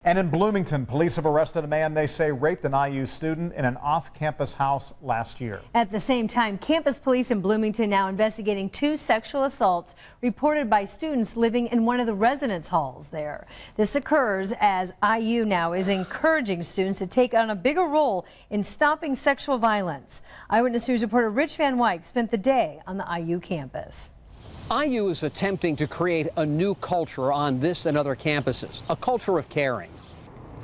And in Bloomington, police have arrested a man they say raped an IU student in an off-campus house last year. At the same time, campus police in Bloomington now investigating 2 sexual assaults reported by students living in one of the residence halls there. This occurs as IU now is encouraging students to take on a bigger role in stopping sexual violence. Eyewitness News reporter Rich Van Wyk spent the day on the IU campus. IU is attempting to create a new culture on this and other campuses, a culture of caring.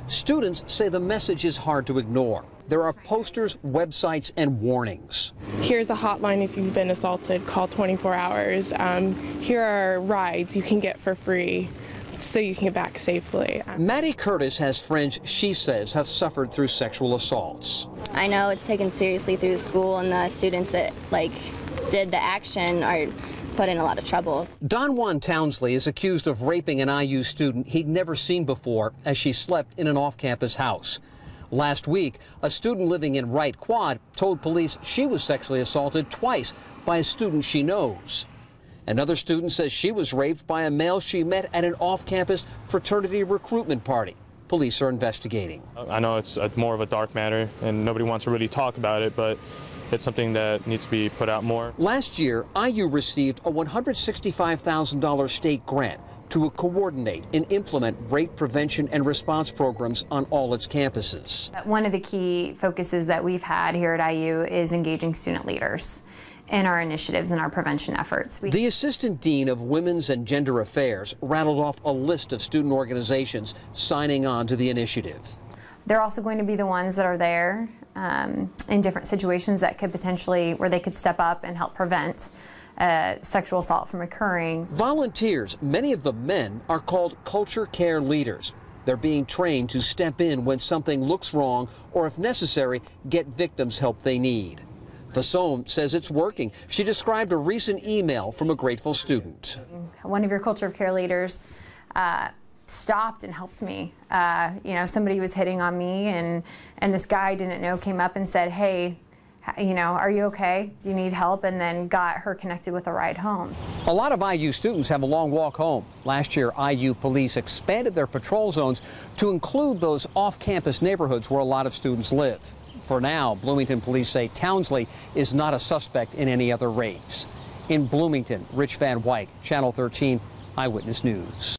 Students say the message is hard to ignore. There are posters, websites, and warnings. Here's a hotline if you've been assaulted, call 24 hours. Here are rides you can get for free so you can get back safely. Maddie Curtis has friends she says have suffered through sexual assaults. I know it's taken seriously through the school, and the students that did the action are put in a lot of troubles. Don Juan Townsley is accused of raping an IU student he'd never seen before as she slept in an off-campus house. Last week, a student living in Wright Quad told police she was sexually assaulted twice by a student she knows. Another student says she was raped by a male she met at an off-campus fraternity recruitment party. Police are investigating. I know it's more of a dark matter and nobody wants to really talk about it, but it's something that needs to be put out more. Last year, IU received a $165,000 state grant to coordinate and implement rape prevention and response programs on all its campuses. One of the key focuses that we've had here at IU is engaging student leaders in our initiatives and our prevention efforts. The Assistant Dean of Women's and Gender Affairs rattled off a list of student organizations signing on to the initiative. They're also going to be the ones that are there in different situations that could potentially, where they could step up and help prevent sexual assault from occurring. Volunteers, many of the men, are called culture care leaders. They're being trained to step in when something looks wrong or, if necessary, get victims help they need. Fasone says it's working. She described a recent email from a grateful student. One of your culture care leaders stopped and helped me. You know, somebody was hitting on me, and this guy I didn't know came up and said, hey, you know, are you okay? Do you need help? And then got her connected with a ride home. A lot of IU students have a long walk home. Last year, IU police expanded their patrol zones to include those off-campus neighborhoods where a lot of students live. For now, Bloomington police say Townsley is not a suspect in any other rapes. In Bloomington, Rich Van Wyk, Channel 13, Eyewitness News.